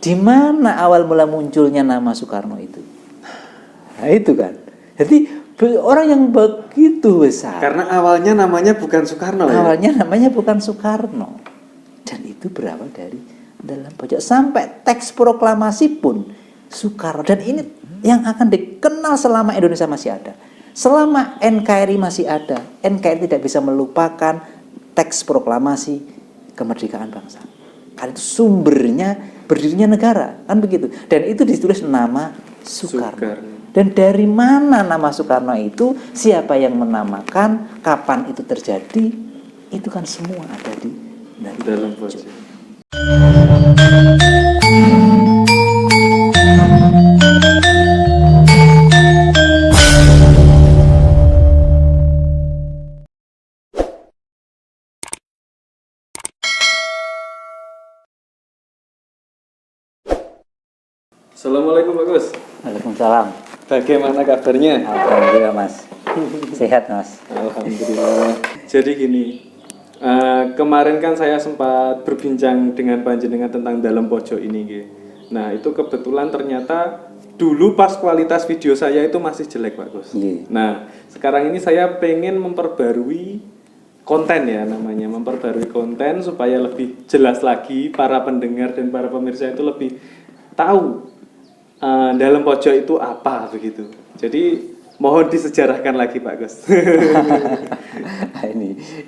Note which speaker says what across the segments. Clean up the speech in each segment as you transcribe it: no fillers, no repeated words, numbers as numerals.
Speaker 1: Di mana awal mula munculnya nama Soekarno itu? Nah itu kan. Jadi orang yang begitu besar.
Speaker 2: Karena awalnya namanya bukan Soekarno ya?
Speaker 1: Awalnya namanya bukan Soekarno. Dan itu berawal dari dalam pojok. Sampai teks proklamasi pun Soekarno. Dan ini yang akan dikenal selama Indonesia masih ada. Selama NKRI masih ada, NKRI tidak bisa melupakan teks proklamasi kemerdekaan bangsa. Karena itu sumbernya berdirinya negara, kan begitu. Dan itu ditulis nama Soekarno. Dan dari mana nama Soekarno itu, siapa yang menamakan, kapan itu terjadi, itu kan semua ada di dalam pojok.
Speaker 2: Assalamualaikum Pak Gus.
Speaker 1: Waalaikumsalam.
Speaker 2: Bagaimana kabarnya?
Speaker 1: Alhamdulillah Mas. Sehat Mas.
Speaker 2: Alhamdulillah. Jadi gini, kemarin kan saya sempat berbincang dengan panjenengan tentang dalam pojok ini. Nah itu kebetulan ternyata dulu pas kualitas video saya itu masih jelek Pak Gus. Nah sekarang ini saya pengen memperbarui konten ya namanya, memperbarui konten supaya lebih jelas lagi para pendengar dan para pemirsa itu lebih tahu dalam pojok itu apa begitu. Jadi mohon disejarahkan lagi Pak Gus.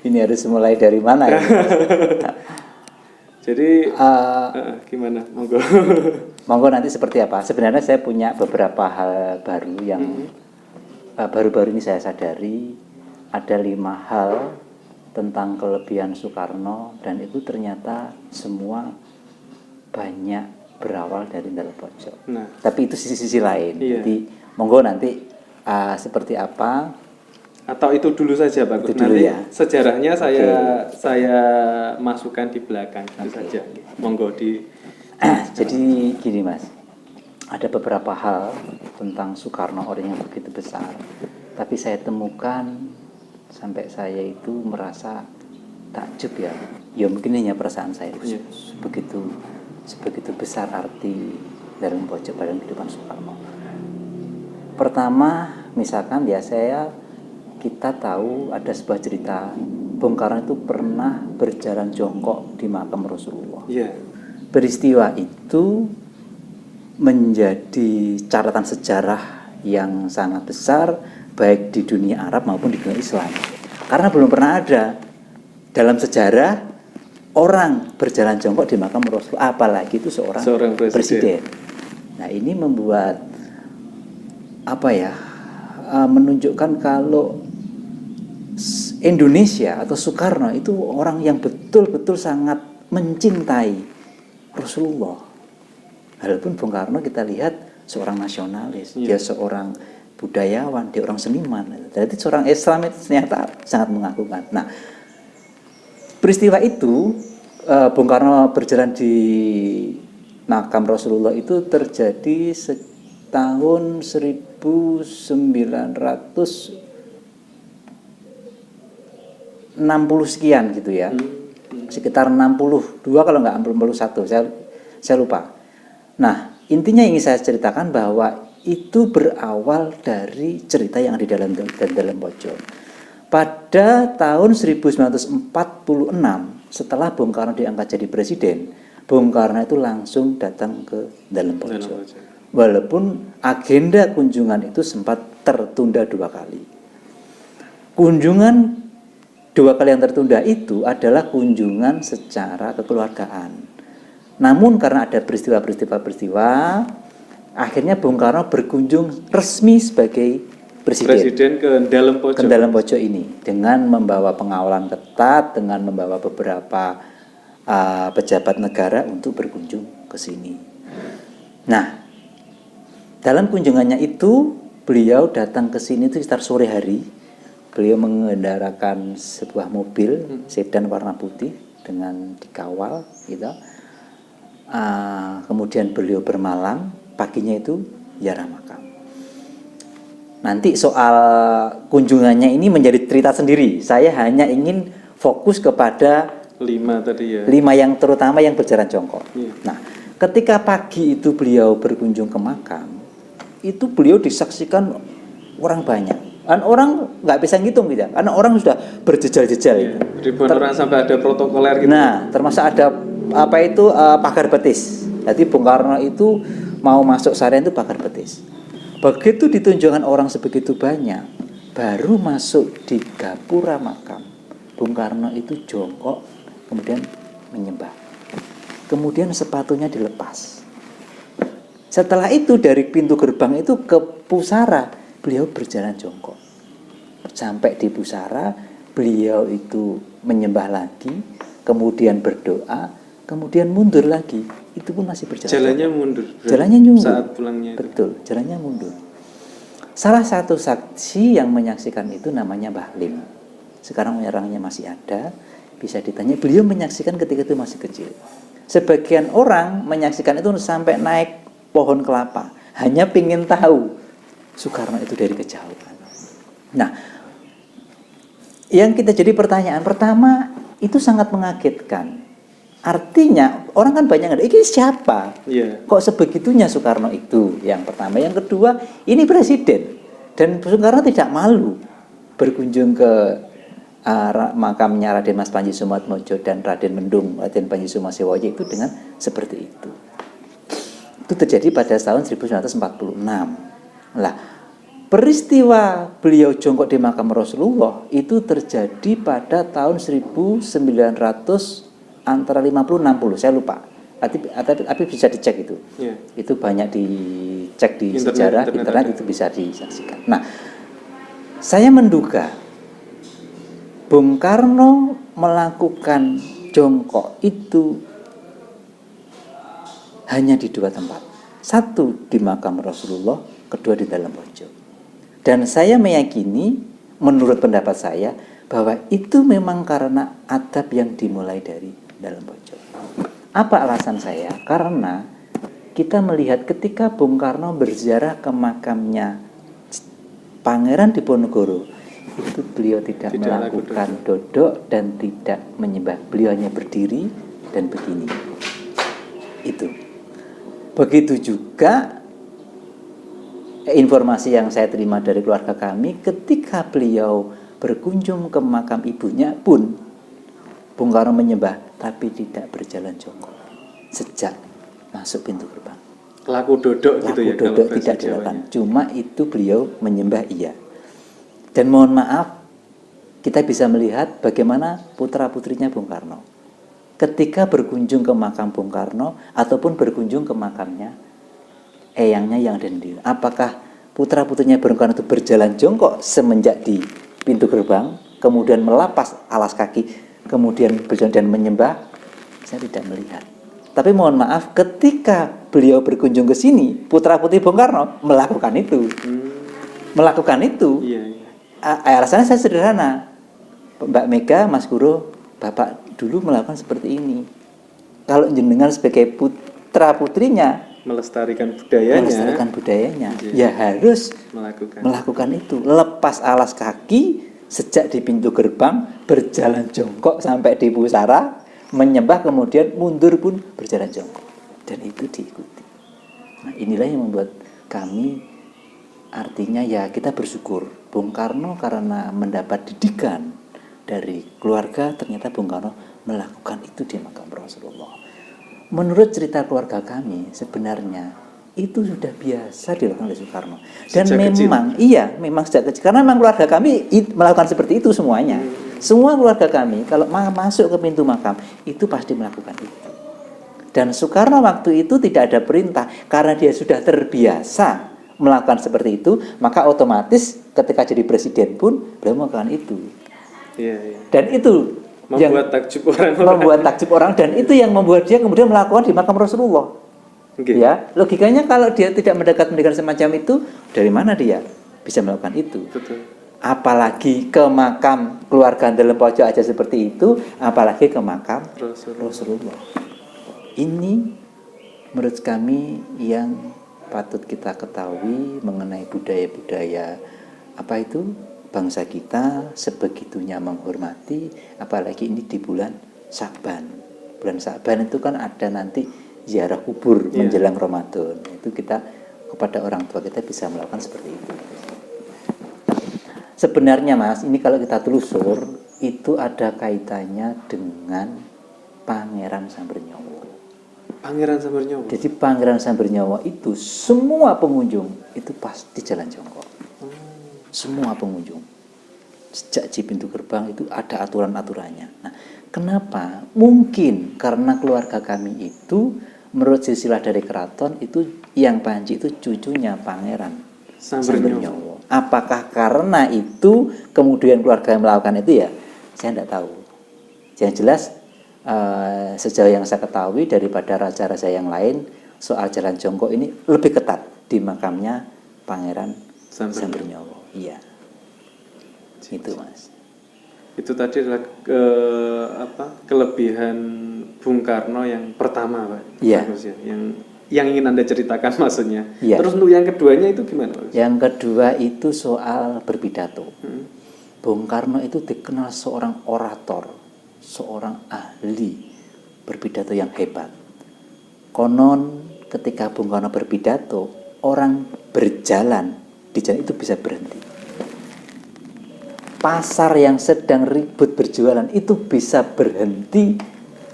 Speaker 1: ini harus mulai dari mana ya?
Speaker 2: Jadi gimana? Monggo.
Speaker 1: Monggo nanti seperti apa? Sebenarnya saya punya beberapa hal baru yang baru-baru ini saya sadari. Ada 5 hal tentang kelebihan Soekarno dan itu ternyata semua banyak berawal dari dalam pojok. Nah, tapi itu sisi-sisi lain. Iya. Jadi monggo nanti seperti apa?
Speaker 2: Atau itu dulu saja Pak Gus. Nanti ya. Sejarahnya saya masukkan di belakang itu saja. Monggo di.
Speaker 1: Jadi gini Mas, ada beberapa hal tentang Soekarno orang yang begitu besar. Tapi saya temukan sampai saya itu merasa takjub ya. Ya mungkin hanya perasaan saya sebegitu besar arti dalam pojok dalam kehidupan Soekarno. Pertama, misalkan ya kita tahu ada sebuah cerita Bung Karno itu pernah berjalan jongkok di makam Rasulullah. Peristiwa itu menjadi catatan sejarah yang sangat besar baik di dunia Arab maupun di dunia Islam. Karena belum pernah ada dalam sejarah orang berjalan jongkok di makam Rasul, apalagi itu seorang presiden. Nah ini membuat menunjukkan kalau Indonesia atau Soekarno itu orang yang betul-betul sangat mencintai Rasulullah. Walaupun Bung Karno kita lihat seorang nasionalis, dia seorang budayawan, dia orang seniman. Jadi seorang Islam itu ternyata sangat mengagumkan. Nah, peristiwa itu Bung Karno berjalan di makam Rasulullah itu terjadi tahun 1960 sekian gitu ya. Sekitar 62 kalau nggak 61, saya lupa. Nah, intinya ingin saya ceritakan bahwa itu berawal dari cerita yang di dalam pojok. Pada tahun 1946 setelah Bung Karno diangkat jadi presiden, Bung Karno itu langsung datang ke dalam pojok. Walaupun agenda kunjungan itu sempat tertunda 2 kali. Kunjungan 2 kali yang tertunda itu adalah kunjungan secara kekeluargaan. Namun karena ada peristiwa, akhirnya Bung Karno berkunjung resmi sebagai presiden ke dalam pojok ini dengan membawa pengawalan ketat, dengan membawa beberapa pejabat negara untuk berkunjung ke sini. Nah, dalam kunjungannya itu beliau datang ke sini itu sekitar sore hari. Beliau mengendarakan sebuah mobil sedan warna putih dengan dikawal, gitu. Kemudian beliau bermalam, paginya itu ziarah makam. Nanti soal kunjungannya ini menjadi cerita sendiri. Saya hanya ingin fokus kepada
Speaker 2: 5 tadi ya.
Speaker 1: 5 yang terutama yang berjalan jongkok. Nah, ketika pagi itu beliau berkunjung ke makam, itu beliau disaksikan orang banyak. Dan orang nggak bisa ngitung gitu, karena orang sudah berjejal-jejal.
Speaker 2: Iya, ribuan orang sampai ada protokoler gitu.
Speaker 1: Nah, termasuk ada pagar betis. Jadi Bung Karno itu mau masuk Sarian itu pagar betis. Begitu ditunjukkan orang sebegitu banyak, baru masuk di gapura makam, Bung Karno itu jongkok, kemudian menyembah. Kemudian sepatunya dilepas. Setelah itu dari pintu gerbang itu ke pusara, beliau berjalan jongkok. Sampai di pusara, beliau itu menyembah lagi, kemudian berdoa, kemudian mundur lagi. Itu pun masih berjalan.
Speaker 2: Jalannya mundur.
Speaker 1: Jalannya mundur.
Speaker 2: Saat pulangnya itu.
Speaker 1: Betul, jalannya mundur. Salah satu saksi yang menyaksikan itu namanya Mbah Lim. Sekarang orangnya masih ada, bisa ditanya. Beliau menyaksikan ketika itu masih kecil. Sebagian orang menyaksikan itu sampai naik pohon kelapa, hanya ingin tahu Soekarno itu dari kejauhan. Nah, yang kita jadi pertanyaan pertama itu sangat mengagetkan. Artinya orang kan banyak ini siapa?
Speaker 2: Yeah.
Speaker 1: Kok sebegitunya Soekarno itu? Yang pertama, yang kedua, ini presiden dan Soekarno tidak malu berkunjung ke makamnya Raden Mas Panji Sumatmojo dan Raden Mendung, Raden Panji Sumasewoyo itu dengan seperti itu. Itu terjadi pada tahun 1946. Lah, peristiwa beliau jongkok di makam Rasulullah itu terjadi pada tahun 1900 antara 50-60, saya lupa. Tapi bisa dicek itu. Yeah. Itu banyak dicek di internet itu bisa disaksikan. Nah, saya menduga Bung Karno melakukan jongkok itu hanya di dua tempat. Satu di makam Rasulullah, kedua di dalam pojok. Dan saya meyakini, menurut pendapat saya, bahwa itu memang karena adab yang dimulai dari dalam pojok. Apa alasan saya? Karena kita melihat ketika Bung Karno berziarah ke makamnya Pangeran Diponegoro, itu beliau tidak melakukan dodok dan tidak menyembah. Beliau hanya berdiri dan begini. Itu. Begitu juga informasi yang saya terima dari keluarga kami, ketika beliau berkunjung ke makam ibunya pun Bung Karno menyembah, tapi tidak berjalan jongkok sejak masuk pintu gerbang.
Speaker 2: Laku dodok gitu ya.
Speaker 1: Laku dodok tidak dilakukan. Cuma itu beliau menyembah iya. Dan mohon maaf, kita bisa melihat bagaimana putra-putrinya Bung Karno. Ketika berkunjung ke makam Bung Karno, ataupun berkunjung ke makamnya eyangnya yang ada di, apakah putra-putrinya Bung Karno itu berjalan jongkok semenjak di pintu gerbang, kemudian melapas alas kaki, kemudian berjalan dan menyembah? Saya tidak melihat. Tapi mohon maaf, ketika beliau berkunjung ke sini, putra-putri Bung Karno melakukan itu. Melakukan itu.
Speaker 2: Iya, iya.
Speaker 1: Alasannya saya sederhana. Mbak Mega, Mas Guru, Bapak dulu melakukan seperti ini. Kalau jenengan sebagai putra-putrinya melestarikan budayanya, ya harus melakukan itu. Lepas alas kaki sejak di pintu gerbang, berjalan jongkok sampai di pusara, menyembah, kemudian mundur pun berjalan jongkok. Dan itu diikuti. Nah, inilah yang membuat kami, artinya ya kita bersyukur. Bung Karno karena mendapat didikan dari keluarga, ternyata Bung Karno melakukan itu di makam Rasulullah. Menurut cerita keluarga kami, sebenarnya itu sudah biasa dilakukan oleh Soekarno. Dan sejak memang kecil. Memang sejak kecil. Karena memang keluarga kami melakukan seperti itu semuanya. Semua keluarga kami kalau masuk ke pintu makam itu pasti melakukan itu. Dan Soekarno waktu itu tidak ada perintah, karena dia sudah terbiasa melakukan seperti itu, maka otomatis ketika jadi presiden pun beliau melakukan itu.
Speaker 2: Iya.
Speaker 1: Dan itu
Speaker 2: membuat
Speaker 1: takjub orang, dan itu yang membuat dia kemudian melakukan di makam Rasulullah. Okay. Ya, logikanya kalau dia tidak mendekat semacam itu, dari mana dia bisa melakukan itu?
Speaker 2: Betul.
Speaker 1: Apalagi ke makam keluarga dalam pojok aja seperti itu, apalagi ke makam Rasulullah. Ini menurut kami yang patut kita ketahui mengenai budaya-budaya bangsa kita, sebegitunya menghormati, apalagi ini di bulan Sa'ban. Bulan Sa'ban itu kan ada nanti ziarah kubur
Speaker 2: Iya.
Speaker 1: menjelang Ramadan. Itu kita kepada orang tua kita bisa melakukan seperti itu. Sebenarnya Mas, ini kalau kita telusur itu ada kaitannya dengan Pangeran Sambernyawa.
Speaker 2: Pangeran Sambernyawa.
Speaker 1: Jadi Pangeran Sambernyawa itu semua pengunjung itu pasti jalan jongkok. Semua pengunjung. Sejak di pintu gerbang itu ada aturan-aturannya. Nah, kenapa? Mungkin karena keluarga kami itu menurut silsilah dari keraton itu yang Panji itu cucunya Pangeran Sambernyawa. Apakah karena itu kemudian keluarga yang melakukan itu ya? Saya tidak tahu. Yang jelas sejauh yang saya ketahui daripada raja-raja yang lain soal jalan jongkok ini lebih ketat di makamnya Pangeran Sambernyawa. Iya. Itu Mas.
Speaker 2: Itu tadi adalah kelebihan Bung Karno yang pertama, Pak.
Speaker 1: Iya.
Speaker 2: Bagus ya. Yang ingin Anda ceritakan maksudnya.
Speaker 1: Iya.
Speaker 2: Terus untuk yang keduanya itu gimana, Pak?
Speaker 1: Yang kedua itu soal berpidato. Bung Karno itu dikenal seorang orator, seorang ahli berpidato yang hebat. Konon ketika Bung Karno berpidato, orang berjalan di jalan itu bisa berhenti. Pasar yang sedang ribut berjualan itu bisa berhenti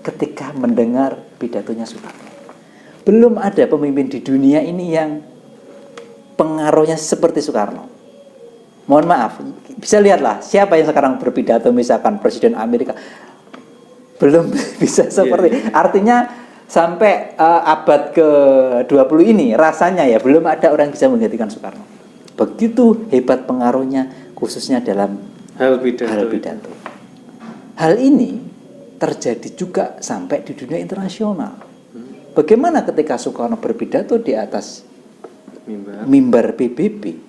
Speaker 1: ketika mendengar pidatonya Soekarno. Belum ada pemimpin di dunia ini yang pengaruhnya seperti Soekarno. Mohon maaf, bisa lihatlah siapa yang sekarang berpidato misalkan Presiden Amerika. Belum bisa seperti. Artinya sampai abad ke-20 ini rasanya ya belum ada orang yang bisa menggantikan Soekarno. Begitu hebat pengaruhnya khususnya dalam hal pidato. Hal ini terjadi juga sampai di dunia internasional. Bagaimana ketika Soekarno berpidato di atas mimbar PBB,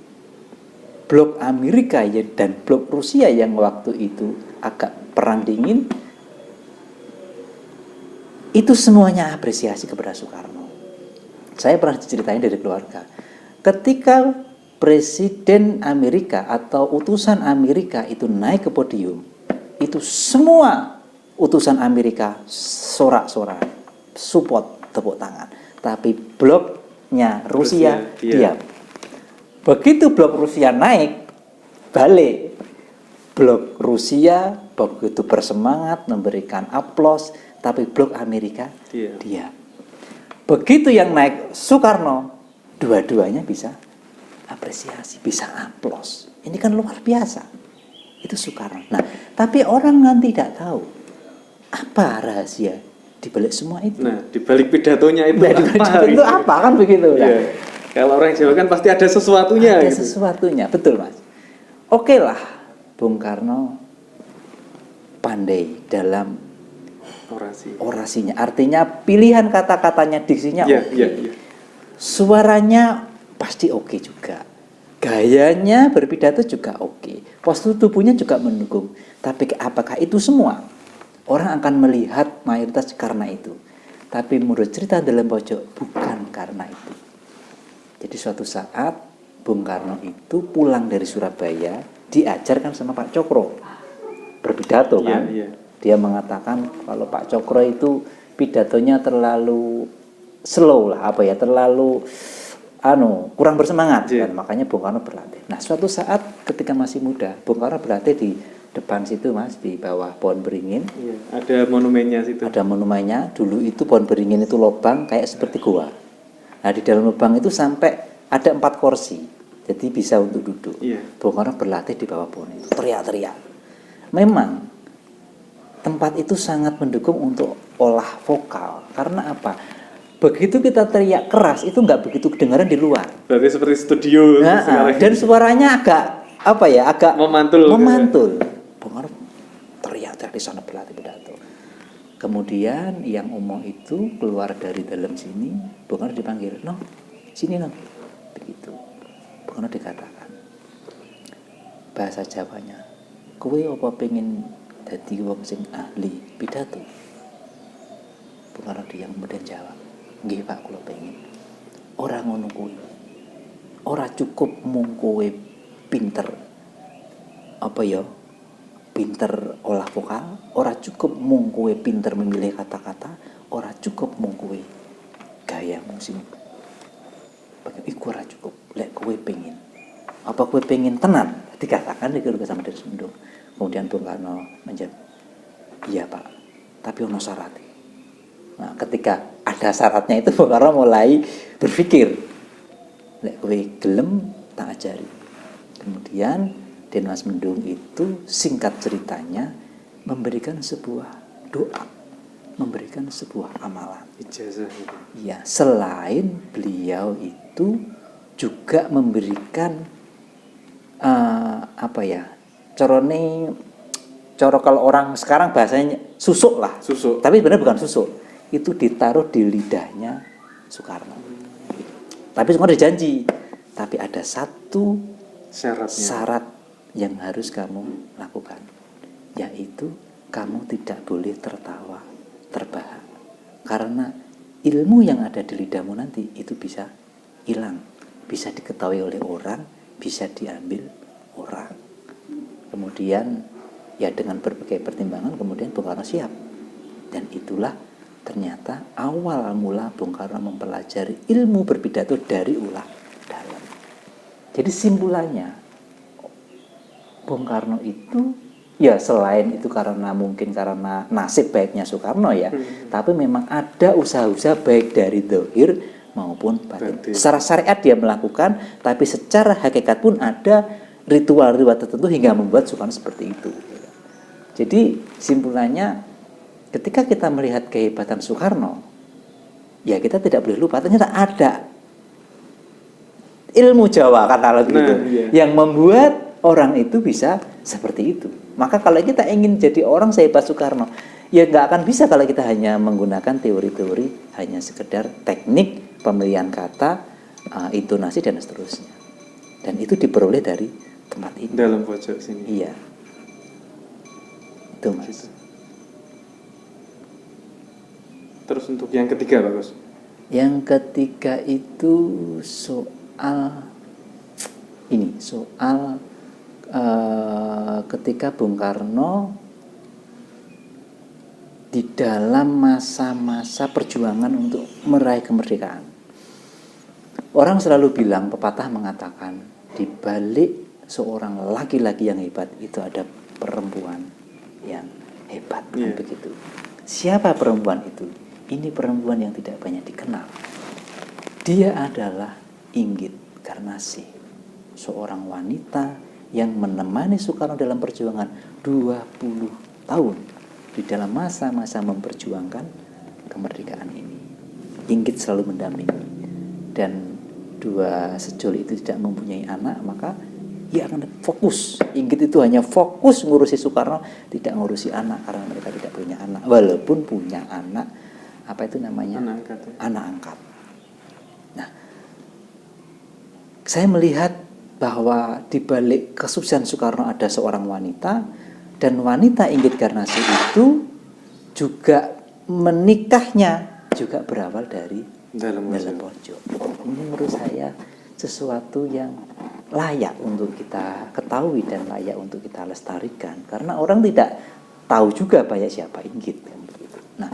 Speaker 1: blok Amerika dan blok Rusia yang waktu itu agak perang dingin, itu semuanya apresiasi kepada Soekarno. Saya pernah diceritain dari keluarga. Ketika Presiden Amerika atau utusan Amerika itu naik ke podium, itu semua utusan Amerika sorak-sorak, support, tepuk tangan. Tapi bloknya Rusia diam. Begitu blok Rusia naik, balik. Blok Rusia begitu bersemangat memberikan aplaus, tapi blok Amerika diam. Begitu yang naik Soekarno, dua-duanya bisa apresiasi, bisa aplaus. Ini kan luar biasa. Itu Soekarno. Nah, tapi orang kan tidak tahu apa rahasia di balik semua itu.
Speaker 2: Nah, di balik pidatonya itu
Speaker 1: itu apa kan begitu kan?
Speaker 2: Yeah. Kalau orang Jawa kan pasti ada sesuatunya.
Speaker 1: Ada
Speaker 2: gitu.
Speaker 1: sesuatunya, betul Mas. Oke lah, Bung Karno pandai dalam orasinya. Artinya pilihan kata-katanya, diksinya oke. Suaranya pasti oke juga. Gayanya berpidato juga oke. Postur tubuhnya juga mendukung. Tapi apakah itu semua? Orang akan melihat mayoritas karena itu. Tapi menurut cerita dalam pojok bukan karena itu. Jadi suatu saat Bung Karno itu pulang dari Surabaya, diajarkan sama Pak Cokro berpidato kan. Dia mengatakan kalau Pak Cokro itu pidatonya terlalu slow lah, terlalu kurang bersemangat kan, makanya Bung Karno berlatih. Nah, suatu saat ketika masih muda, Bung Karno berlatih di depan situ Mas, di bawah pohon beringin. Iya,
Speaker 2: ada monumennya situ.
Speaker 1: Ada monumennya. Dulu itu pohon beringin itu lubang kayak seperti gua. Nah, di dalam lubang itu sampai ada 4 kursi. Jadi bisa untuk duduk.
Speaker 2: Iya.
Speaker 1: Bung Karno berlatih di bawah pohon itu, teriak-teriak. Memang tempat itu sangat mendukung untuk olah vokal. Karena apa? Begitu kita teriak keras itu nggak begitu kedengaran di luar.
Speaker 2: Berarti seperti studio.
Speaker 1: Dan suaranya agak memantul. Bung Karno teriak-teriak di sana berlatih pidato. Kemudian yang umum itu keluar dari dalam sini, Bung Karno dipanggil, "No, sini no." Begitu. Bung Karno dikatakan bahasa Jawanya, "Kowe apa pengen dadi wong sing ahli pidato?" Bung Karno dia kemudian jawab, "Nggih Pak, kula pengen." Ora ngono kuwi. Ora cukup mung kowe pinter pinter olah vokal, ora cukup mung kowe pinter memilih kata-kata, ora cukup mung kowe gayamu sing iku ora cukup. Lek kowe pengen, apa kowe pengen tenan? Dikatakan iki sama Diri Sundung. Kemudian Bung Karno menjawab, iya Pak, tapi ono syarat. Nah, ketika ada syaratnya itu Bung Karno mulai berpikir, lek kowe gelem tak ajari. Kemudian Den Mas Mendung itu singkat ceritanya memberikan sebuah doa, memberikan sebuah amalan.
Speaker 2: Ijazah itu.
Speaker 1: Ya, selain beliau itu juga memberikan coro kalau orang sekarang bahasanya susuk lah.
Speaker 2: Susuk.
Speaker 1: Tapi sebenarnya bukan susuk. Itu ditaruh di lidahnya Soekarno. Tapi Soekarno dijanji. Tapi ada satu syarat yang harus kamu lakukan, yaitu kamu tidak boleh tertawa terbahak. Karena ilmu yang ada di lidahmu nanti itu bisa hilang, bisa diketahui oleh orang, bisa diambil orang. Kemudian ya dengan berbagai pertimbangan kemudian Bung Karno siap. Dan itulah ternyata awal mula Bung Karno mempelajari ilmu berpidato dari ulah dalam. Jadi simpulannya Bung Karno itu ya selain itu mungkin karena nasib baiknya Soekarno ya, tapi memang ada usaha-usaha baik dari zahir maupun batin. Secara syariat dia melakukan, tapi secara hakikat pun ada ritual-ritual tertentu hingga membuat Soekarno seperti itu. Jadi simpulannya ketika kita melihat kehebatan Soekarno, ya kita tidak boleh lupa ternyata ada ilmu Jawa kata gitu, yang membuat orang itu bisa seperti itu. Maka kalau kita ingin jadi orang sehebat Soekarno, ya nggak akan bisa kalau kita hanya menggunakan teori-teori, hanya sekedar teknik pemilihan kata, intonasi dan seterusnya. Dan itu diperoleh dari tempat ini.
Speaker 2: Dalam pojok sini.
Speaker 1: Iya. Itu Mas.
Speaker 2: Gitu. Terus untuk yang ketiga Pak Gus?
Speaker 1: Yang ketiga itu soal ketika Bung Karno di dalam masa-masa perjuangan untuk meraih kemerdekaan. Orang selalu bilang, pepatah mengatakan, di balik seorang laki-laki yang hebat itu ada perempuan yang hebat, kan begitu. Siapa perempuan itu? Ini perempuan yang tidak banyak dikenal. Dia adalah Inggit Garnasih, seorang wanita yang menemani Soekarno dalam perjuangan 20 tahun di dalam masa-masa memperjuangkan kemerdekaan ini. Inggit selalu mendampingi, dan dua sejoli itu tidak mempunyai anak, maka ia akan fokus. Inggit itu hanya fokus ngurusi Soekarno, tidak ngurusi anak karena mereka tidak punya anak, walaupun punya anak anak angkat. Nah, saya melihat bahwa di balik kesuksesan Soekarno ada seorang wanita, dan wanita Inggit Garnasih itu juga menikahnya juga berawal dari dalam pojok. Ini menurut saya sesuatu yang layak untuk kita ketahui dan layak untuk kita lestarikan, karena orang tidak tahu juga banyak siapa Inggit. Nah,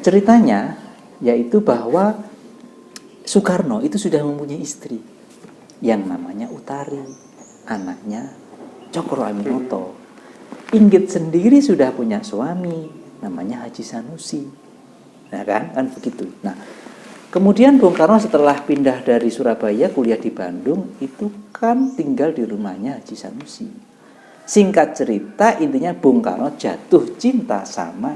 Speaker 1: ceritanya yaitu bahwa Soekarno itu sudah mempunyai istri yang namanya Utari, anaknya Cokro Aminoto. Inggit sendiri sudah punya suami namanya Haji Sanusi. Nah kan begitu. Nah, kemudian Bung Karno setelah pindah dari Surabaya kuliah di Bandung itu kan tinggal di rumahnya Haji Sanusi. Singkat cerita intinya Bung Karno jatuh cinta sama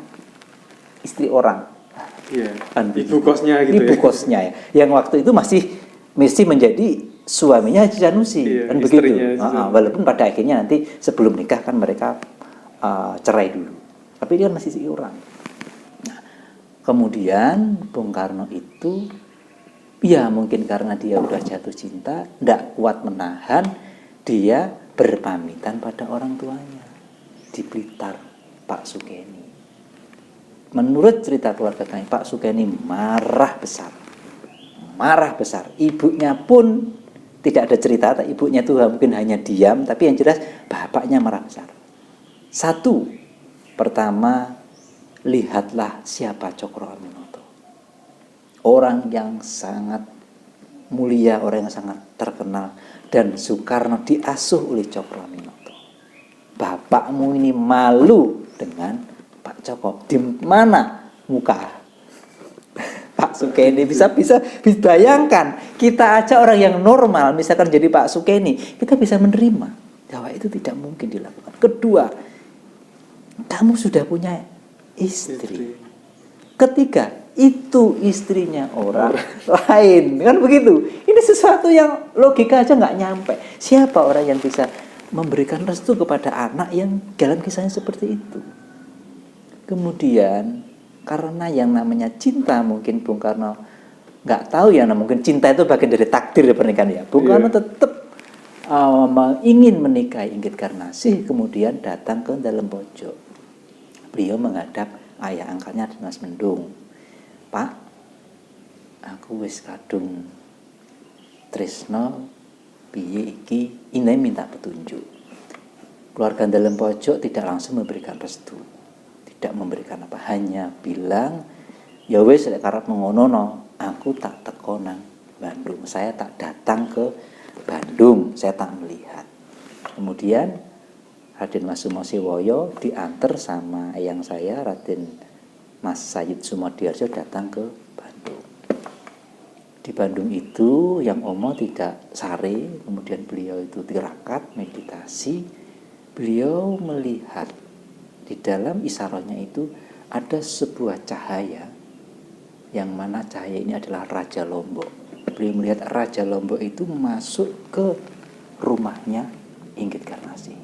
Speaker 1: istri orang.
Speaker 2: Iya. Ibu kosnya gitu.
Speaker 1: Ibu kosnya ya. Yang waktu itu masih menjadi suaminya Haji Sanusi, kan begitu. Walaupun pada akhirnya nanti sebelum nikah kan mereka cerai dulu. Tapi dia masih si orang. Nah, kemudian Bung Karno itu ya mungkin karena dia udah jatuh cinta, tidak kuat menahan, dia berpamitan pada orang tuanya di Blitar, Pak Sukeni. Menurut cerita keluarga kami, Pak Sukeni marah besar. Ibunya pun tidak ada cerita, ibunya itu mungkin hanya diam, tapi yang jelas bapaknya marah besar. Pertama, lihatlah siapa Cokro Aminoto. orang yang sangat mulia, orang yang sangat terkenal, dan Soekarno diasuh oleh Cokroaminoto. Bapakmu ini malu dengan Pak Cokro. Di mana muka Pak Sukeni? Bisa bayangkan, kita aja orang yang normal, misalkan jadi Pak Sukeni, kita bisa menerima bahwa itu tidak mungkin dilakukan. Kedua, kamu sudah punya istri. Ketiga, itu istrinya orang lain, kan begitu. Ini sesuatu yang logika aja nggak nyampe. Siapa orang yang bisa memberikan restu kepada anak yang dalam kisahnya seperti itu? Kemudian karena yang namanya cinta, mungkin Bung Karno nggak tahu ya, mungkin cinta itu bagian dari takdir pernikahan ya. Bung Karno tetap ingin menikahi Inggit Garnasih, kemudian datang ke dalam pojok. Beliau menghadap ayah angkatnya Mas Mendung. Pak, aku wis kadung tresno piye iki, ini minta petunjuk. Keluarga dalam pojok tidak langsung memberikan restu, tidak memberikan apa, hanya bilang ya wis lek karep mengono, aku tak teko nang Bandung, saya tak datang ke Bandung, saya tak melihat. Kemudian Raden Mas Sumosiwoyo diantar sama eyang saya, Raden Mas Sayid Sumodiarjo, datang ke Bandung. Di Bandung itu yang Omo tidak sare, kemudian beliau itu tirakat, meditasi. Beliau melihat di dalam isarohnya itu ada sebuah cahaya, yang mana cahaya ini adalah Raja Lombok. Beliau melihat Raja Lombok itu masuk ke rumahnya Inggit Garnasih.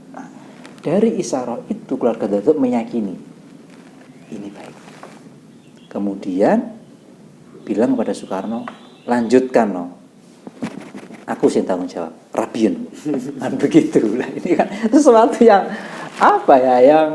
Speaker 1: Nah, dari isaroh itu keluarga Datuk meyakini ini baik. Kemudian bilang kepada Soekarno, lanjutkan no, aku sih tanggung jawab, rabiun. Kan begitu lah. Ini kan sesuatu yang apa ya, yang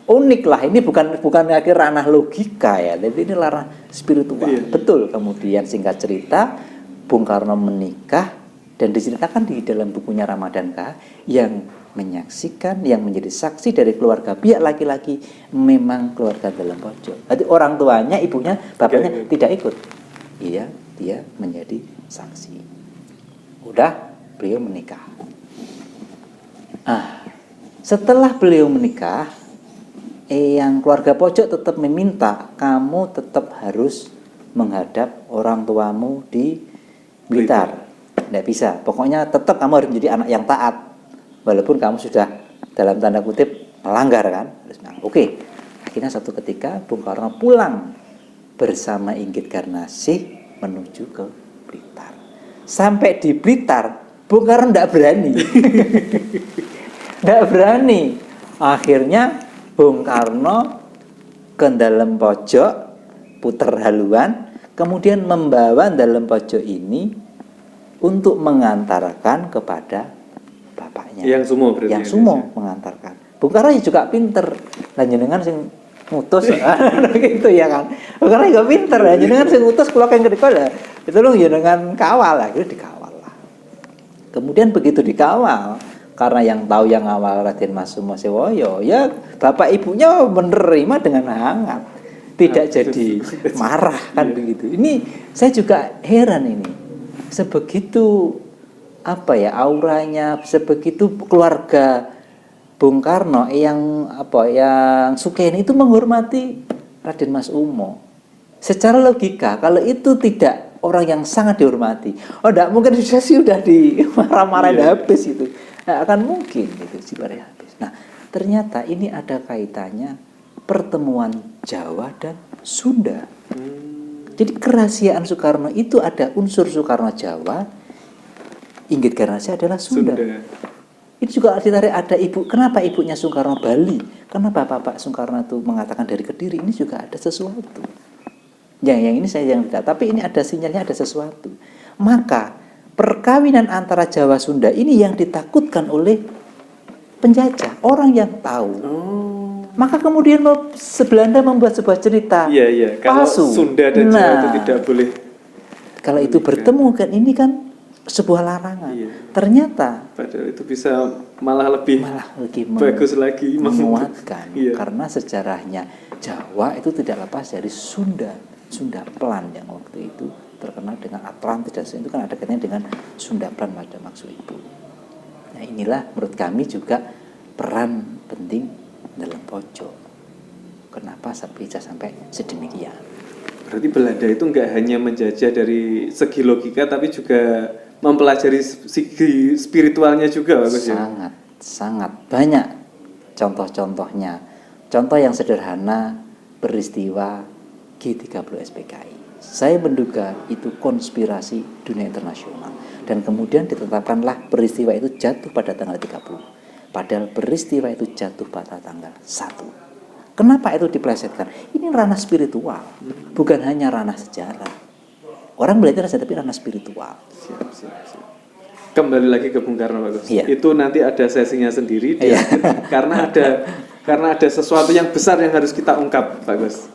Speaker 1: unik lah. Ini bukan lagi ranah logika ya, tapi ini ranah spiritual. Betul. Kemudian singkat cerita, Bung Karno menikah, dan diceritakan di dalam bukunya Ramadan K yang menyaksikan, yang menjadi saksi dari keluarga pihak laki-laki memang keluarga dalam pojok. Jadi orang tuanya, ibunya, bapaknya tidak ikut. Iya, dia menjadi saksi. Udah, beliau menikah. Setelah beliau menikah, yang keluarga pojok tetap meminta kamu tetap harus menghadap orang tuamu di Blitar. Tidak bisa, pokoknya tetap kamu harus menjadi anak yang taat, walaupun kamu sudah dalam tanda kutip melanggar kan. Oke. Akhirnya satu ketika Bung Karno pulang bersama Inggit Garnasih menuju ke Blitar. Sampai di Blitar, Bung Karno tidak berani. Tidak berani. Akhirnya Bung Karno ke dalam pojok, puter haluan, kemudian membawa dalam pojok ini untuk mengantarkan kepada bapaknya.
Speaker 2: Yang sumo berarti.
Speaker 1: Yang sumo mengantarkan. Bung Karno juga pinter. Lah jenengan sing ngutus gitu ya kan. Bung Karno juga pinter ya, jenengan sing ngutus kula keng kedika lah. Itu lho jenengan kawal lah, gitu dikawal lah. Kemudian begitu dikawal, karena yang tahu yang awal Raden Mas Sumosiwoyo, ya bapak ibunya menerima dengan hangat. Tidak jadi marah kan begitu. Ini saya juga heran ini. Sebegitu apa ya auranya, sebegitu keluarga Bung Karno yang Sukeni itu menghormati Raden Mas Umo. Secara logika kalau itu tidak orang yang sangat dihormati, tidak mungkin sudah dimarah-marahin habis itu. Tidak akan mungkin gitu dimarahin habis. Nah, ternyata ini ada kaitannya pertemuan Jawa dan Sunda. Jadi kerahasiaan Soekarno itu ada unsur Soekarno Jawa, Inggit Garnasih adalah Sunda. Ini juga ditarik ada ibu. Kenapa ibunya Soekarno Bali? Kenapa Bapak Soekarno itu mengatakan dari Kediri? Ini juga ada sesuatu. Yang ini saya yang tidak. Tapi ini ada sinyalnya, ada sesuatu. Maka perkawinan antara Jawa Sunda ini yang ditakutkan oleh penjajah, orang yang tahu. Maka kemudian Belanda membuat sebuah cerita palsu.
Speaker 2: Kalau Sunda dan Jawa itu tidak boleh.
Speaker 1: Kalau itu bertemu kan ini kan sebuah larangan. Ternyata
Speaker 2: padahal itu bisa malah lebih bagus lagi,
Speaker 1: menguatkan. Karena sejarahnya Jawa itu tidak lepas dari Sunda. Sunda Plan yang waktu itu terkenal dengan Atlantis dan itu kan ada kaitannya dengan Sunda Plan pada maksud itu. Nah inilah menurut kami juga peran penting dalam pojok. Kenapa bisa sampai sedemikian?
Speaker 2: Berarti Belanda itu nggak hanya menjajah dari segi logika, tapi juga mempelajari segi spiritualnya juga, Pak Gus, ya?
Speaker 1: Sangat banyak contoh-contohnya. Contoh yang sederhana, peristiwa G30 SPKI. Saya menduga itu konspirasi dunia internasional. Dan kemudian ditetapkanlah peristiwa itu jatuh pada tanggal 30. Padahal peristiwa itu jatuh pada tanggal 1. Kenapa itu diplesetkan? Ini ranah spiritual, bukan hanya ranah sejarah. Orang melihatnya saja tapi ranah spiritual.
Speaker 2: Siap. Kembali lagi ke Bung Karno, Pak Gus.
Speaker 1: Iya.
Speaker 2: Itu nanti ada sesinya sendiri, karena ada sesuatu yang besar yang harus kita ungkap, Pak Gus,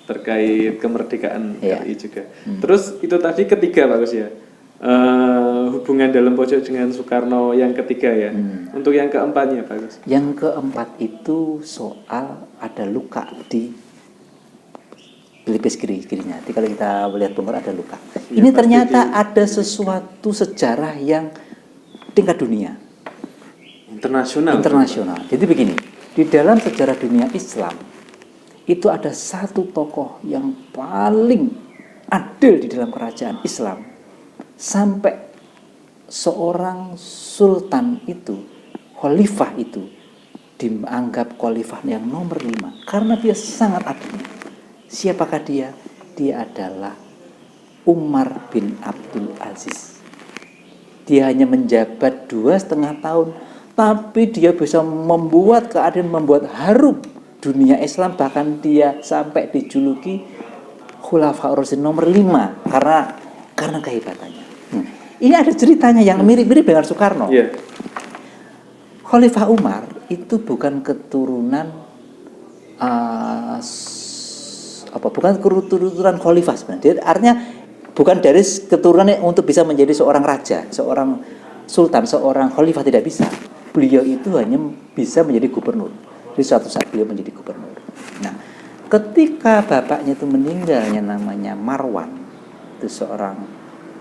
Speaker 2: terkait kemerdekaan RI juga. Terus itu tadi ketiga, Pak Gus, ya. Hubungan dalam pojok dengan Soekarno yang ketiga, ya. Untuk yang keempatnya, Pak Gus.
Speaker 1: Yang keempat itu soal ada luka di pelipis kirinya. Jadi kalau kita melihat Bung Karno ada luka. Ini ternyata ada sesuatu sejarah yang tingkat dunia.
Speaker 2: Internasional.
Speaker 1: Jadi begini, di dalam sejarah dunia Islam itu ada satu tokoh yang paling adil di dalam kerajaan Islam. Sampai seorang sultan itu, khalifah itu dianggap khalifah yang nomor 5 karena dia sangat adil. Siapakah dia? Dia adalah Umar bin Abdul Aziz. Dia hanya menjabat 2,5 tahun, tapi dia bisa membuat keadaan, membuat harum dunia Islam. Bahkan dia sampai dijuluki Khulafaur Rasyidin nomor 5 karena kehebatannya. Ini ada ceritanya yang mirip-mirip dengan Soekarno.
Speaker 2: Yeah.
Speaker 1: Khalifah Umar itu bukan keturunan bukan keturunan khalifah sebenarnya. Artinya bukan dari keturunan untuk bisa menjadi seorang raja, seorang sultan, seorang khalifah, tidak bisa. Beliau itu hanya bisa menjadi gubernur. Di suatu saat beliau menjadi gubernur. Nah, ketika bapaknya itu meninggalnya namanya Marwan, itu seorang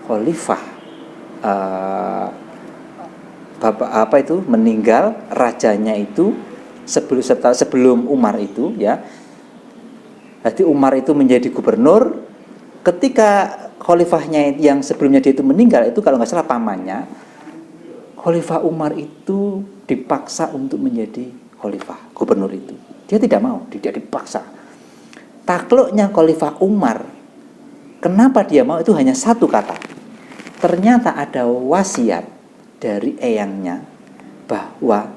Speaker 1: khalifah, meninggal rajanya itu sebelum Umar itu, ya. Jadi Umar itu menjadi gubernur. Ketika khalifahnya yang sebelumnya dia itu meninggal, itu kalau nggak salah pamannya, Khalifah Umar itu dipaksa untuk menjadi khalifah gubernur itu. Dia tidak mau, dia dipaksa. Takluknya Khalifah Umar, kenapa dia mau? Itu hanya satu kata. Ternyata ada wasiat dari eyangnya bahwa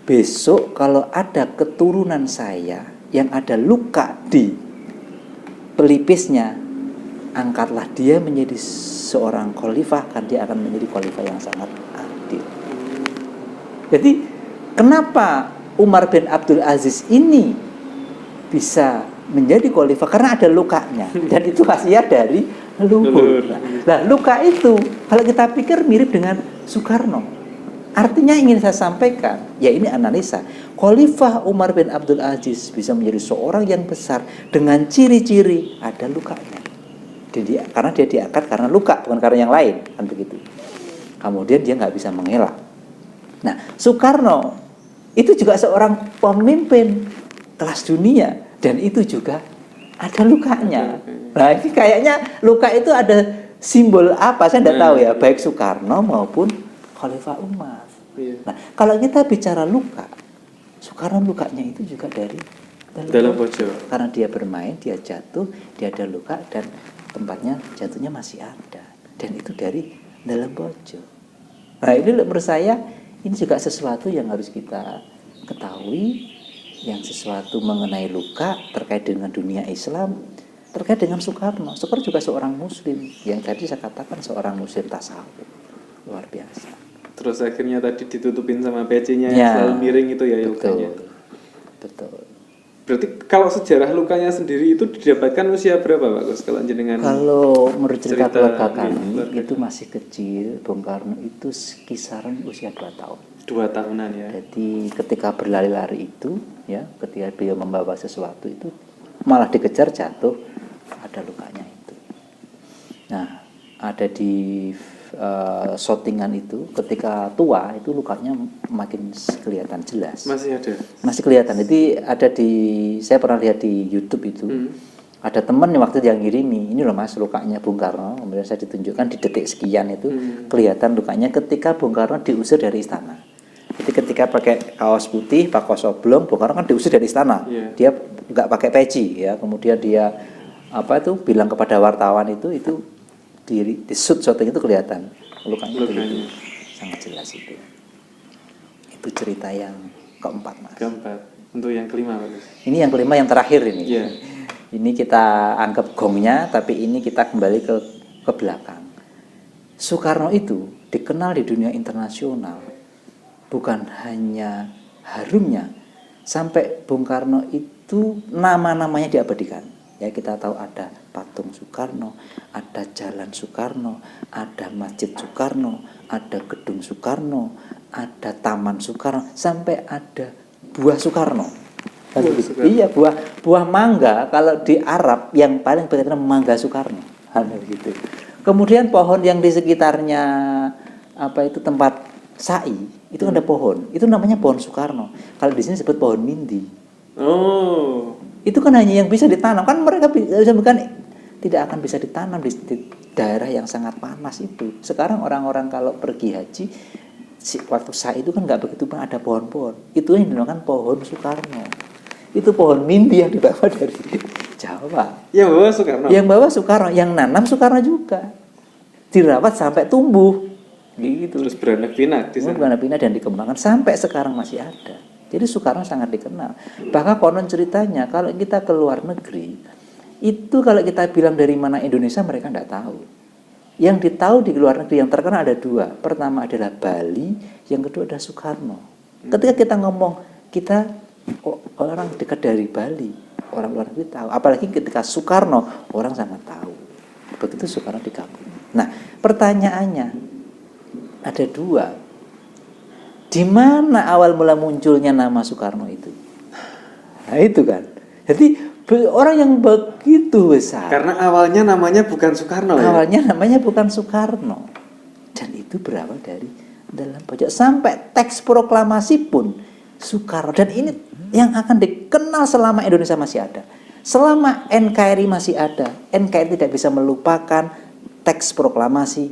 Speaker 1: besok kalau ada keturunan saya yang ada luka di pelipisnya, angkatlah dia menjadi seorang khalifah, kan dia akan menjadi khalifah yang sangat adil. Jadi kenapa Umar bin Abdul Aziz ini bisa menjadi khalifah? Karena ada lukanya, dan itu wasiat dari leluhur. Nah, luka itu kalau kita pikir mirip dengan Soekarno. Artinya ingin saya sampaikan, ya ini analisa. Khalifah Umar bin Abdul Aziz bisa menjadi seorang yang besar dengan ciri-ciri ada lukanya. Karena dia diangkat karena luka, bukan karena yang lain, kan begitu. Kemudian dia nggak bisa mengelak. Nah, Soekarno itu juga seorang pemimpin kelas dunia, dan itu juga ada lukanya. Nah, ini kayaknya luka itu ada simbol apa, saya tidak tahu ya, baik Soekarno maupun Khalifah Umar. Nah, kalau kita bicara luka, Soekarno lukanya itu juga dari dalam pojok. Karena dia bermain, dia jatuh, dia ada luka, dan tempatnya jatuhnya masih ada. Dan itu dari dalam pojok. Nah, ini menurut saya, ini juga sesuatu yang harus kita ketahui, yang sesuatu mengenai luka terkait dengan dunia Islam, terkait dengan Soekarno. Soekarno juga seorang muslim, yang tadi saya katakan seorang muslim tasawuf. Luar biasa.
Speaker 2: Terus akhirnya tadi ditutupin sama pecinya yang selalu miring itu ya, lukanya.
Speaker 1: Betul.
Speaker 2: Berarti kalau sejarah lukanya sendiri itu didapatkan usia berapa, Pak Gus? Kalau jenengan?
Speaker 1: Kalau menurut cerita keluarga kami itu masih kecil. Bung Karno itu kisaran usia 2 tahun.
Speaker 2: 2 tahunan ya.
Speaker 1: Jadi ketika berlari-lari itu, ya, ketika beliau membawa sesuatu itu malah dikejar, jatuh, ada lukanya itu. Nah, ada di shootingan itu ketika tua itu lukanya makin kelihatan jelas.
Speaker 2: Masih ada.
Speaker 1: Masih kelihatan. Jadi ada saya pernah lihat di YouTube itu. Ada teman yang waktu yang ngirimi, ini loh Mas lukanya Bung Karno, kemudian saya ditunjukkan di detik sekian itu kelihatan lukanya ketika Bung Karno diusir dari istana. Jadi ketika pakai kaos putih, pakai kaos oblong, Bung Karno kan diusir dari istana. Dia nggak pakai peci ya, kemudian dia bilang kepada wartawan itu di shoot shooting itu kelihatan lukanya. Itu sangat jelas itu. Itu cerita yang keempat Mas.
Speaker 2: Keempat. Untuk yang kelima Pak.
Speaker 1: Ini yang kelima yang terakhir ini.
Speaker 2: Yeah.
Speaker 1: Ini kita anggap gongnya, tapi ini kita kembali ke belakang. Soekarno itu dikenal di dunia internasional, bukan hanya harumnya, sampai Bung Karno itu nama-namanya diabadikan. Ya kita tahu ada patung Soekarno, ada jalan Soekarno, ada masjid Soekarno, ada gedung Soekarno, ada taman Soekarno, sampai ada buah Soekarno. Iya, buah mangga kalau di Arab yang paling berkaitan mangga Soekarno. Gitu. Kemudian pohon yang di sekitarnya tempat sai itu ada pohon. Itu namanya pohon Soekarno. Kalau di sini disebut pohon mindi.
Speaker 2: Oh.
Speaker 1: Itu kan hanya yang bisa ditanam. Kan mereka bukan tidak akan bisa ditanam di daerah yang sangat panas itu. Sekarang orang-orang kalau pergi haji waktu sai itu kan nggak begitu ada pohon-pohon. Itu yang dinamakan pohon Soekarno. Itu pohon mindi yang dibawa dari Jawa.
Speaker 2: Yang bawa Soekarno.
Speaker 1: Yang bawa Soekarno, yang nanam Soekarno juga. Dirawat sampai tumbuh. Gitu.
Speaker 2: Terus beranak pinak di sana.
Speaker 1: Beranak pinak dan dikembangkan sampai sekarang masih ada. Jadi Soekarno sangat dikenal. Bahkan konon ceritanya kalau kita ke luar negeri, itu kalau kita bilang dari mana Indonesia mereka tidak tahu. Yang ditahu di luar negeri yang terkenal ada dua. Pertama adalah Bali, yang kedua adalah Soekarno. Ketika kita ngomong kita orang dekat dari Bali, orang luar negeri tahu. Apalagi ketika Soekarno, orang sangat tahu. Begitu Soekarno digabung. Nah, pertanyaannya ada dua. Di mana awal mula munculnya nama Soekarno itu? Nah, itu kan. Jadi orang yang begitu besar.
Speaker 2: Karena awalnya namanya bukan Soekarno.
Speaker 1: Awalnya namanya bukan Soekarno. Dan itu berawal dari dalam pojok sampai teks proklamasi pun Soekarno. Dan ini yang akan dikenal selama Indonesia masih ada. Selama NKRI masih ada, NKRI tidak bisa melupakan teks proklamasi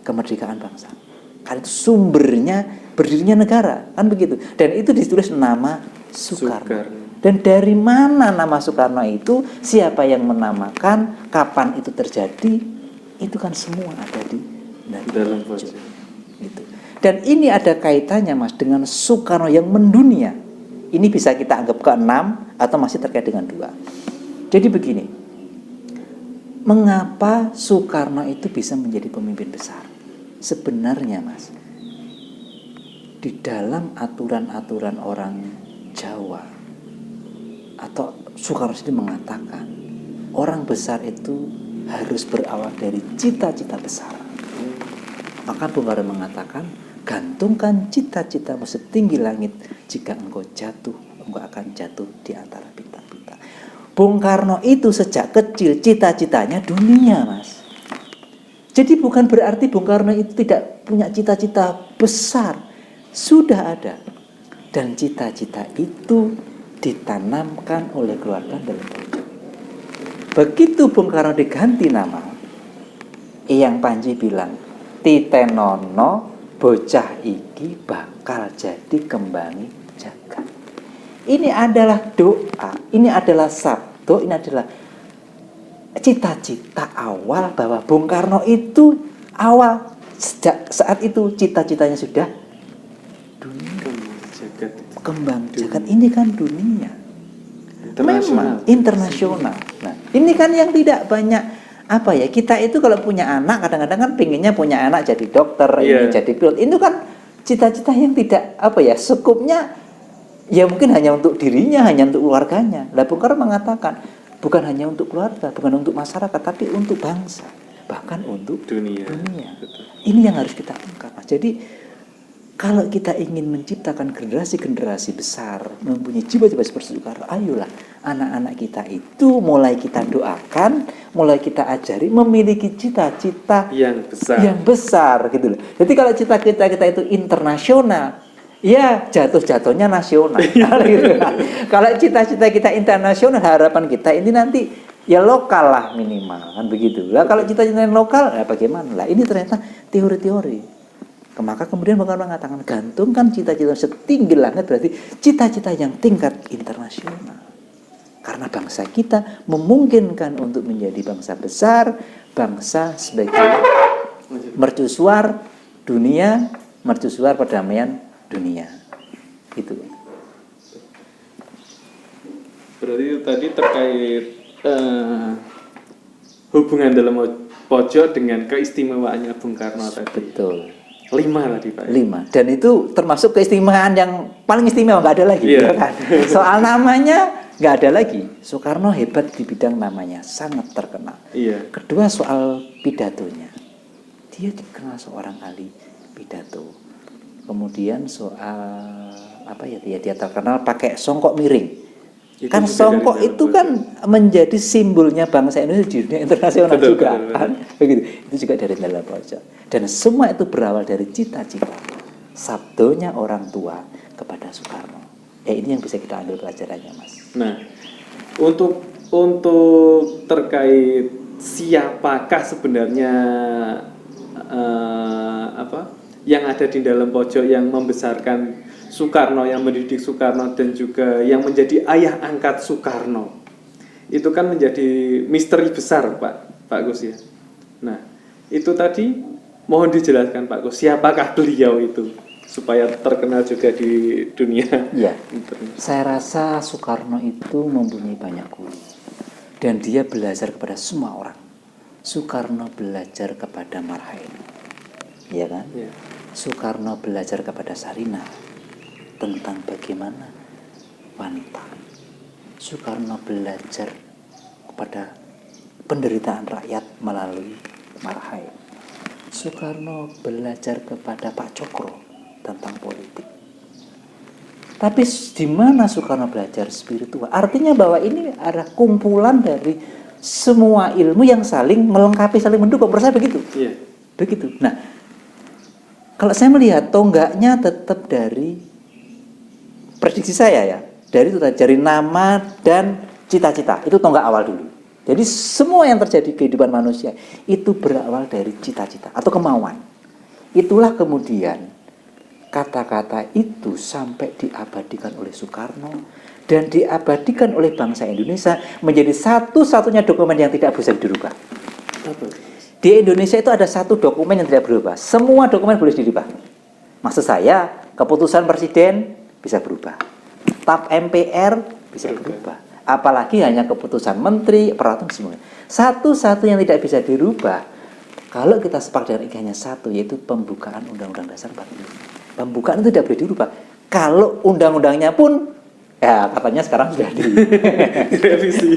Speaker 1: kemerdekaan bangsa. Karena itu sumbernya berdirinya negara, kan begitu. Dan itu ditulis nama Soekarno. Dan dari mana nama Soekarno itu, siapa yang menamakan, kapan itu terjadi, itu kan semua ada di dalam pojok. Gitu. Dan ini ada kaitannya Mas dengan Soekarno yang mendunia. Ini bisa kita anggap ke-6 atau masih terkait dengan 2. Jadi begini, mengapa Soekarno itu bisa menjadi pemimpin besar? Sebenarnya Mas, di dalam aturan-aturan orang Jawa, atau Soekarno sendiri mengatakan, orang besar itu harus berawal dari cita-cita besar. Maka Bung Karno mengatakan, gantungkan cita-citamu setinggi langit, jika engkau jatuh, engkau akan jatuh di antara bintang-bintang. Bung Karno itu sejak kecil cita-citanya dunia Mas. Jadi bukan berarti Bung Karno itu tidak punya cita-cita besar. Sudah ada. Dan cita-cita itu ditanamkan oleh keluarga dalam pojok. Begitu Bung Karno diganti nama, Eyang Panji bilang, Titenono bocah iki bakal jadi kembangi jagat. Ini adalah doa, ini adalah sabdo, ini adalah cita-cita awal bahwa Bung Karno itu awal sejak saat itu cita-citanya sudah dunia. Kembang jagat ini kan dunia. Memang internasional. Nah, ini kan yang tidak banyak kita itu kalau punya anak kadang-kadang kan pinginnya punya anak jadi dokter, ini jadi pilot. Itu kan cita-cita yang tidak skupnya ya mungkin hanya untuk dirinya, hanya untuk keluarganya. Lah Bung Karno mengatakan bukan hanya untuk keluarga, bukan untuk masyarakat, tapi untuk bangsa, bahkan untuk dunia. Ini yang harus kita ungkap. Jadi Kalau kita ingin menciptakan generasi-generasi besar mempunyai jiwa-jiwa seperti Soekarno, ayolah anak-anak kita itu mulai kita doakan, mulai kita ajari memiliki cita-cita yang besar gitu loh. Jadi kalau cita-cita kita itu internasional, ya jatuh-jatuhnya nasional. Gitu. Kalau cita-cita kita internasional, harapan kita ini nanti ya lokal lah minimal kan begitu. Lah kalau cita-cita lokal, ya bagaimana? Lah ini ternyata teori-teori. Maka kemudian Bung Karno mengatakan gantungkan cita-cita setinggi langit berarti cita-cita yang tingkat internasional. Karena bangsa kita memungkinkan untuk menjadi bangsa besar, bangsa sebagai mercusuar dunia, mercusuar perdamaian dunia. Itu.
Speaker 2: Berarti itu tadi terkait hubungan dalam pojok dengan keistimewaannya Bung Karno tadi.
Speaker 1: Betul.
Speaker 2: 5 tadi Pak.
Speaker 1: 5. Dan itu termasuk keistimewaan yang paling istimewa, nggak ada lagi.
Speaker 2: Yeah.
Speaker 1: Kan? Soal namanya nggak ada lagi. Soekarno hebat di bidang namanya, sangat terkenal.
Speaker 2: Yeah.
Speaker 1: Kedua soal pidatonya, dia dikenal seorang ahli pidato. Kemudian soal apa ya, dia terkenal pakai songkok miring.
Speaker 2: Itu
Speaker 1: kan songkok itu kan menjadi simbolnya bangsa Indonesia di dunia internasional. Betul, juga betul. Kan begitu. Itu juga dari dalam pojok. Dan semua itu berawal dari cita-cita sabdonya orang tua kepada Soekarno. Ya ini yang bisa kita ambil pelajarannya, Mas.
Speaker 2: Nah, untuk terkait siapakah sebenarnya yang ada di dalam pojok yang membesarkan Soekarno, yang mendidik Soekarno dan juga yang menjadi ayah angkat Soekarno, itu kan menjadi misteri besar Pak Gus ya. Nah itu tadi mohon dijelaskan Pak Gus, siapakah beliau itu supaya terkenal juga di dunia.
Speaker 1: Ya, saya rasa Soekarno itu mempunyai banyak guru dan dia belajar kepada semua orang. Soekarno belajar kepada Marhain, ya kan? Ya. Soekarno belajar kepada Sarina tentang bagaimana wanita. Soekarno belajar kepada penderitaan rakyat melalui Marhain. Soekarno belajar kepada Pak Cokro tentang politik. Tapi di mana Soekarno belajar spiritual? Artinya bahwa ini adalah kumpulan dari semua ilmu yang saling melengkapi, saling mendukung. Menurut saya begitu.
Speaker 2: Iya.
Speaker 1: Begitu. Nah, kalau saya melihat tonggaknya tetap dari prediksi saya ya, dari nama dan cita-cita. Itu tonggak awal dulu. Jadi semua yang terjadi kehidupan manusia itu berawal dari cita-cita atau kemauan. Itulah kemudian kata-kata itu sampai diabadikan oleh Soekarno dan diabadikan oleh bangsa Indonesia menjadi satu-satunya dokumen yang tidak bisa dirubah. Di Indonesia itu ada satu dokumen yang tidak berubah. Semua dokumen boleh dirubah. Maksud saya, keputusan presiden bisa berubah, TAP MPR bisa berubah, apalagi hanya keputusan menteri, peraturan semua. Satu-satu yang tidak bisa dirubah, kalau kita sepakat dengan hanya satu, yaitu pembukaan Undang-Undang Dasar 45. Pembukaan itu tidak boleh dirubah. Kalau undang-undangnya pun, ya katanya sekarang sudah direvisi.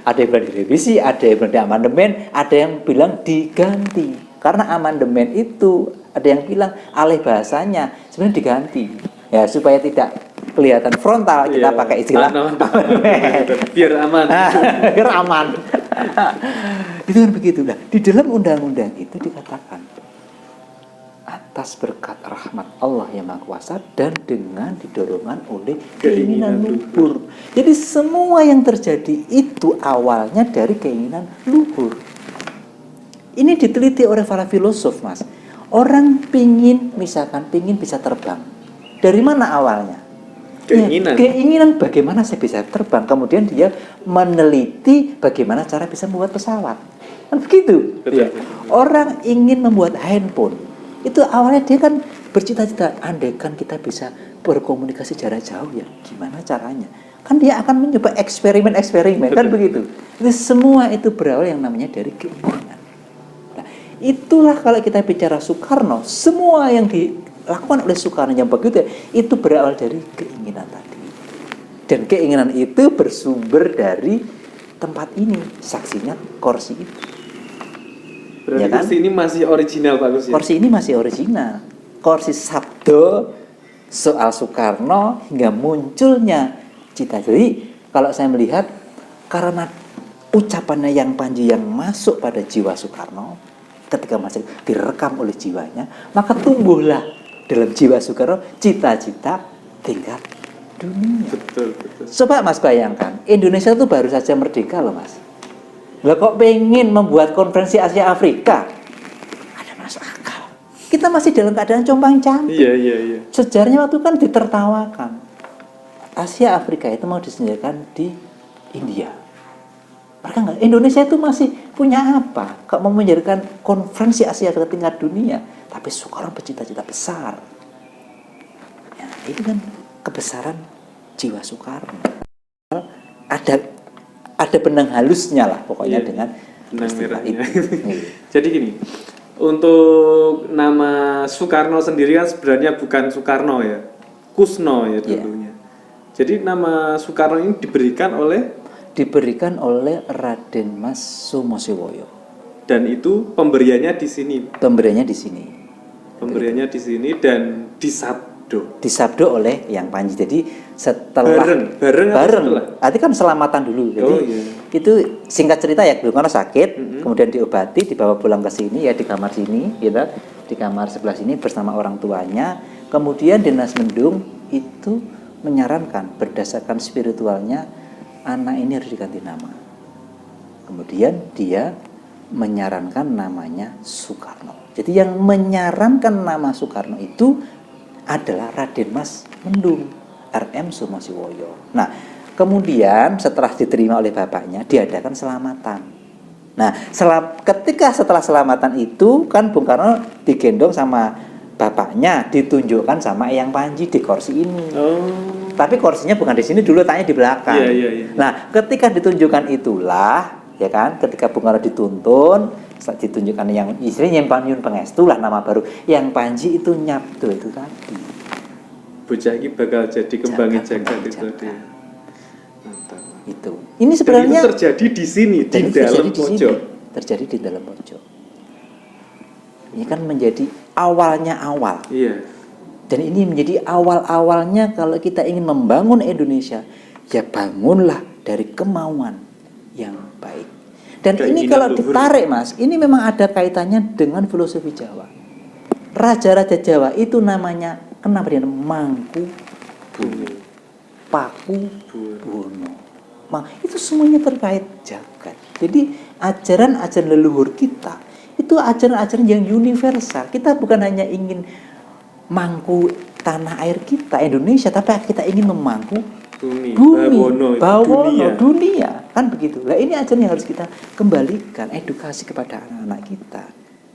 Speaker 1: Ada yang bilang direvisi, ada yang bilang diamandemen, ada yang bilang diganti. Karena amandemen itu, ada yang bilang alih bahasanya sebenarnya diganti. Ya supaya tidak kelihatan frontal kita pakai istilah
Speaker 2: biar aman.
Speaker 1: Biar aman. Itu kan begitu. Nah, di dalam undang-undang itu dikatakan atas berkat rahmat Allah yang Maha Kuasa dan dengan didorongkan oleh keinginan luhur. Jadi semua yang terjadi itu awalnya dari keinginan luhur. Ini diteliti oleh para filosof, Mas. Orang pingin bisa terbang. Dari mana awalnya?
Speaker 2: Keinginan.
Speaker 1: Keinginan bagaimana saya bisa terbang. Kemudian dia meneliti bagaimana cara bisa membuat pesawat. Kan begitu. Ya. Orang ingin membuat handphone. Itu awalnya dia kan bercita-cita, andaikan kita bisa berkomunikasi jarak jauh ya, gimana caranya? Kan dia akan mencoba eksperimen kan begitu. Itu semua itu berawal yang namanya dari keinginan. Nah, itulah kalau kita bicara Soekarno, semua yang dilakukan oleh Soekarno yang begitu itu berawal dari keinginan tadi. Dan keinginan itu bersumber dari tempat ini, saksinya kursi itu.
Speaker 2: Berarti ya kan? Kursi ini masih original Pak Gus ya?
Speaker 1: Kursi ini masih original. Kursi Sabto Sabdo, soal Soekarno, hingga munculnya cita. Jadi kalau saya melihat karena ucapannya Yang Panji yang masuk pada jiwa Soekarno, ketika masih direkam oleh jiwanya, maka tumbuhlah dalam jiwa Soekarno cita-cita tingkat dunia.
Speaker 2: Betul, betul.
Speaker 1: Coba Mas bayangkan, Indonesia itu baru saja merdeka loh Mas. Lah kok pengen membuat konferensi Asia Afrika? Ada masuk akal. Kita masih dalam keadaan compang-camping.
Speaker 2: Iya.
Speaker 1: Sejarahnya waktu kan ditertawakan. Asia Afrika itu mau disediakan di India. Mereka enggak, Indonesia itu masih punya apa? Kok mau menjadikan konferensi Asia Afrika tingkat dunia? Tapi Soekarno bercita-cita besar. Ya, itu kan kebesaran jiwa Soekarno. Ada benang halusnya lah pokoknya dengan
Speaker 2: benang
Speaker 1: peristiwa
Speaker 2: merahnya.
Speaker 1: itu.
Speaker 2: Jadi gini, untuk nama Soekarno sendiri kan sebenarnya bukan Soekarno ya, Kusno ya dulunya. Jadi nama Soekarno ini diberikan oleh
Speaker 1: Raden Mas Sumosirwoyo.
Speaker 2: Dan itu pemberiannya di sini.
Speaker 1: Pemberiannya di sini.
Speaker 2: Pemberiannya di sini dan
Speaker 1: Disabdo oleh Yang Panji. Jadi setelah
Speaker 2: bareng.
Speaker 1: Arti kan selamatan dulu. Jadi itu singkat cerita ya, dulu karena sakit, kemudian diobati, dibawa pulang ke sini ya, di kamar sini, gitu, di kamar sebelah sini bersama orang tuanya. Kemudian Dinas Mendung itu menyarankan berdasarkan spiritualnya anak ini harus diganti nama. Kemudian dia menyarankan namanya Soekarno. Jadi yang menyarankan nama Soekarno itu adalah Raden Mas Mendung, RM Sumosirwoyo. Nah, kemudian setelah diterima oleh bapaknya, diadakan selamatan. Nah, ketika setelah selamatan itu kan Bung Karno digendong sama bapaknya, ditunjukkan sama Eyang Panji di kursi ini. Tapi kursinya bukan di sini dulu, tanya di belakang.
Speaker 2: Iya.
Speaker 1: Nah, ketika ditunjukkan itulah, ya kan, ketika Bung Karno dituntun, ditunjukkan yang istrinya Nyempang Yun Pangestu lah nama baru. Yang Panji itu nyabdo itu tadi.
Speaker 2: Bocah ini bakal jadi kembangin jagat itu dia. Mantap.
Speaker 1: Itu. Ini sebenarnya
Speaker 2: itu terjadi di sini di dalam pojok.
Speaker 1: Terjadi di dalam pojok. Ini kan menjadi awalnya awal.
Speaker 2: Iya.
Speaker 1: Dan ini menjadi awal-awalnya kalau kita ingin membangun Indonesia, ya bangunlah dari kemauan yang baik. Dan ini kalau ditarik Mas, ini memang ada kaitannya dengan filosofi Jawa. Raja-raja Jawa itu namanya, kenapa dia Mangku Buwono, Paku Buwono. Itu semuanya terkait jagat. Jadi ajaran-ajaran leluhur kita itu ajaran-ajaran yang universal. Kita bukan hanya ingin mangku tanah air kita Indonesia, tapi kita ingin memangku bumi, bawono, dunia, kan begitu. Nah ini ajaran yang harus kita kembalikan, edukasi kepada anak-anak kita,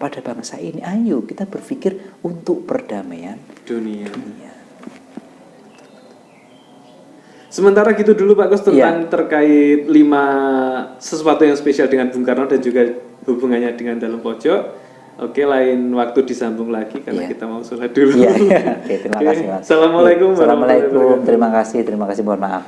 Speaker 1: pada bangsa ini. Ayo kita berpikir untuk perdamaian dunia.
Speaker 2: Sementara gitu dulu Pak Kus tentang terkait 5 sesuatu yang spesial dengan Bung Karno dan juga hubungannya dengan dalam pojok. Oke, lain waktu disambung lagi karena kita mau sholat dulu.
Speaker 1: Oke, terima kasih Mas.
Speaker 2: Assalamualaikum.
Speaker 1: Assalamualaikum. Terima kasih. Mohon maaf.